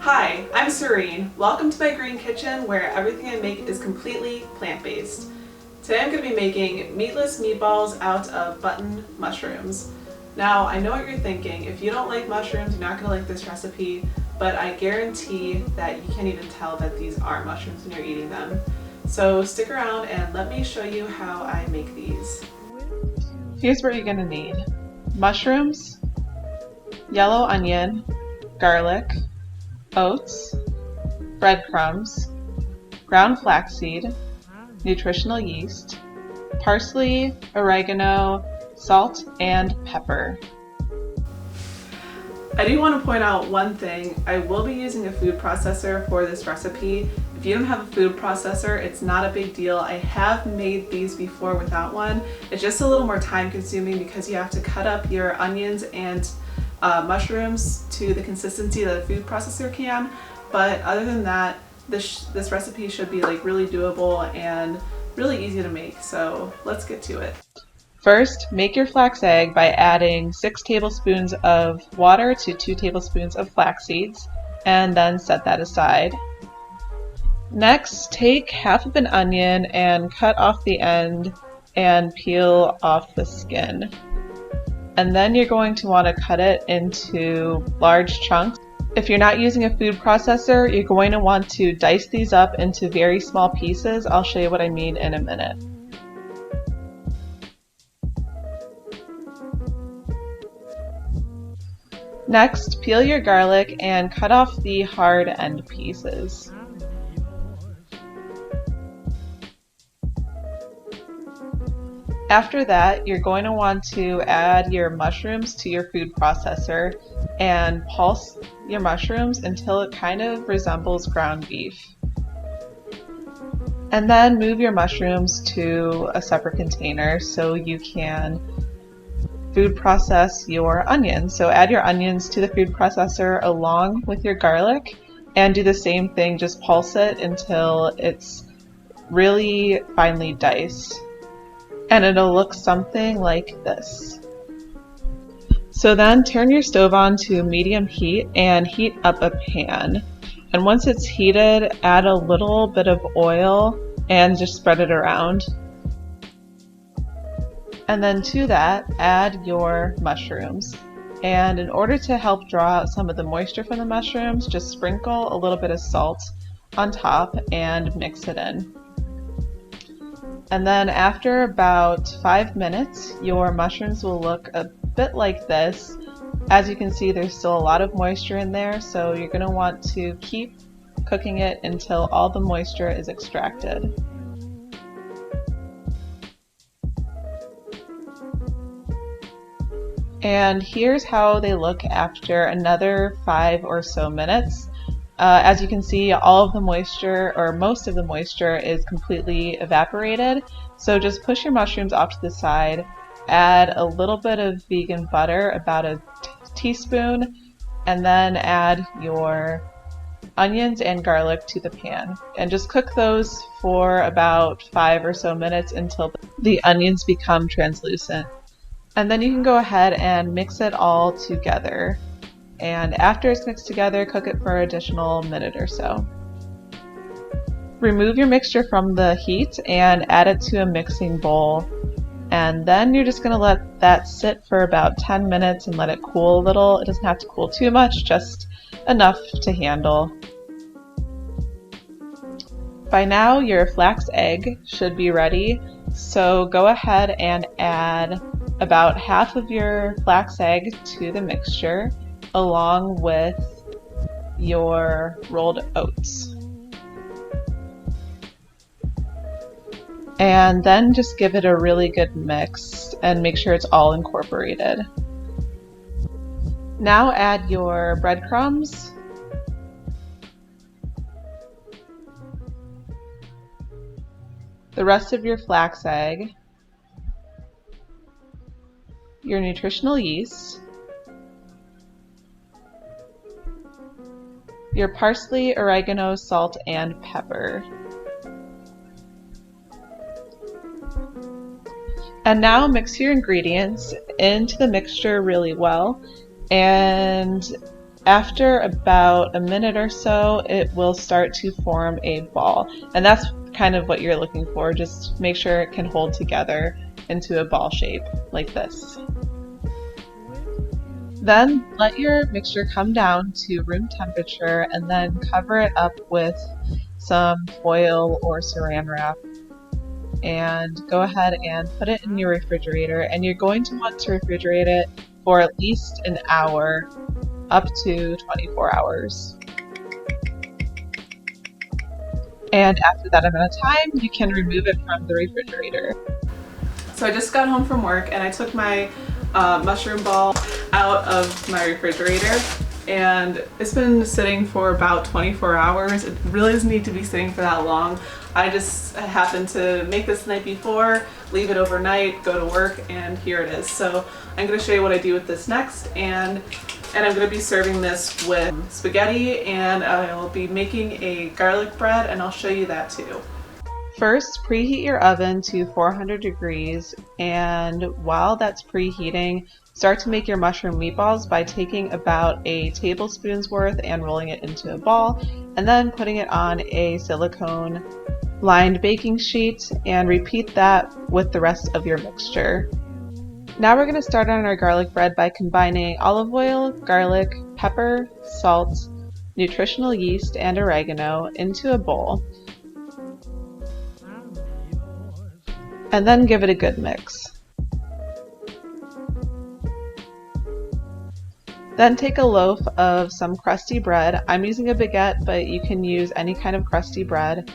Hi, I'm Serene. Welcome to my green kitchen where everything I make is completely plant-based. Today I'm going to be making meatless meatballs out of button mushrooms. Now I know what you're thinking, if you don't like mushrooms you're not going to like this recipe, but I guarantee that you can't even tell that these are mushrooms when you're eating them. So stick around and let me show you how I make these. Here's what you're going to need: mushrooms, yellow onion, garlic, oats, breadcrumbs, ground flaxseed, nutritional yeast, parsley, oregano, salt, and pepper. I do want to point out one thing. I will be using a food processor for this recipe. If you don't have a food processor, it's not a big deal. I have made these before without one. It's just a little more time consuming because you have to cut up your onions and mushrooms to the consistency that a food processor can. But other than that, this recipe should be really doable and really easy to make. So let's get to it. First, make your flax egg by adding 6 tablespoons of water to 2 tablespoons of flax seeds, and then set that aside. Next, take half of an onion and cut off the end and peel off the skin. And then you're going to want to cut it into large chunks. If you're not using a food processor, you're going to want to dice these up into very small pieces. I'll show you what I mean in a minute. Next, peel your garlic and cut off the hard end pieces. After that, you're going to want to add your mushrooms to your food processor and pulse your mushrooms until it kind of resembles ground beef. And then move your mushrooms to a separate container so you can food process your onions. So add your onions to the food processor along with your garlic and do the same thing, just pulse it until it's really finely diced. And it'll look something like this. So then turn your stove on to medium heat and heat up a pan. And once it's heated, add a little bit of oil and just spread it around. And then to that, add your mushrooms. And in order to help draw out some of the moisture from the mushrooms, just sprinkle a little bit of salt on top and mix it in. And then after about 5 minutes, your mushrooms will look a bit like this. As you can see, there's still a lot of moisture in there, so you're going to want to keep cooking it until all the moisture is extracted. And here's how they look after another 5 or so minutes. As you can see, all of the moisture, or most of the moisture, is completely evaporated. So just push your mushrooms off to the side, add a little bit of vegan butter, about a teaspoon, and then add your onions and garlic to the pan. And just cook those for about 5 or so minutes until the onions become translucent. And then you can go ahead and mix it all together. And after it's mixed together, cook it for an additional minute or so. Remove your mixture from the heat and add it to a mixing bowl. And then you're just going to let that sit for about 10 minutes and let it cool a little. It doesn't have to cool too much, just enough to handle. By now, your flax egg should be ready. So go ahead and add about half of your flax egg to the mixture, along with your rolled oats. And then just give it a really good mix and make sure it's all incorporated. Now add your breadcrumbs, the rest of your flax egg, your nutritional yeast, your parsley, oregano, salt, and pepper. And now mix your ingredients into the mixture really well and After about a minute or so, it will start to form a ball. And that's kind of what you're looking for. Just make sure it can hold together into a ball shape like this. Then let your mixture come down to room temperature and then cover it up with some foil or saran wrap. And go ahead and put it in your refrigerator, and you're going to want to refrigerate it for at least an hour, up to 24 hours. And after that amount of time, you can remove it from the refrigerator. So I just got home from work and I took my mushroom ball out of my refrigerator, and it's been sitting for about 24 hours. It really doesn't need to be sitting for that long. I just happened to make this the night before, leave it overnight, go to work, and here it is. So I'm going to show you what I do with this next, and I'm going to be serving this with spaghetti, and I'll be making a garlic bread, and I'll show you that too. First, preheat your oven to 400 degrees, and while that's preheating, start to make your mushroom meatballs by taking about a tablespoon's worth and rolling it into a ball, and then putting it on a silicone lined baking sheet, and repeat that with the rest of your mixture. Now we're going to start on our garlic bread by combining olive oil, garlic, pepper, salt, nutritional yeast, and oregano into a bowl. And then give it a good mix. Then take a loaf of some crusty bread. I'm using a baguette, but you can use any kind of crusty bread,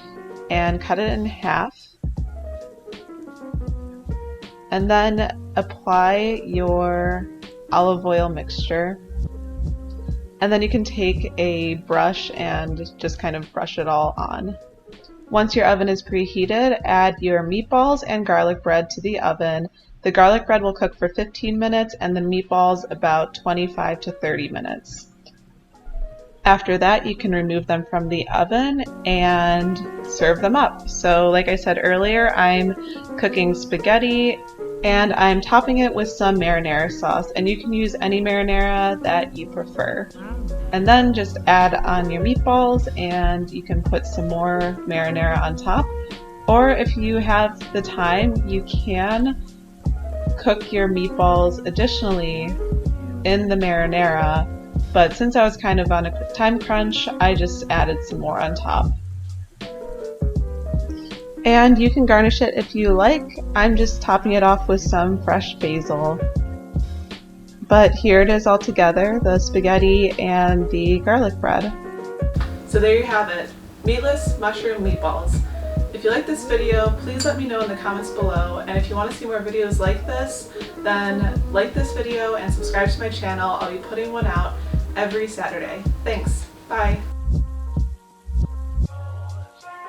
and cut it in half. And then apply your olive oil mixture. And then you can take a brush and just kind of brush it all on. Once your oven is preheated, add your meatballs and garlic bread to the oven. The garlic bread will cook for 15 minutes and the meatballs about 25 to 30 minutes. After that, you can remove them from the oven and serve them up. So like I said earlier, I'm cooking spaghetti and I'm topping it with some marinara sauce, and you can use any marinara that you prefer. And then just add on your meatballs, and you can put some more marinara on top. Or if you have the time, you can cook your meatballs additionally in the marinara. But since I was kind of on a time crunch, I just added some more on top. And you can garnish it if you like. I'm just topping it off with some fresh basil. But here it is all together, the spaghetti and the garlic bread. So there you have it, meatless mushroom meatballs. If you like this video, please let me know in the comments below, and if you want to see more videos like this, then like this video and subscribe to my channel. I'll be putting one out every Saturday. Thanks. Bye.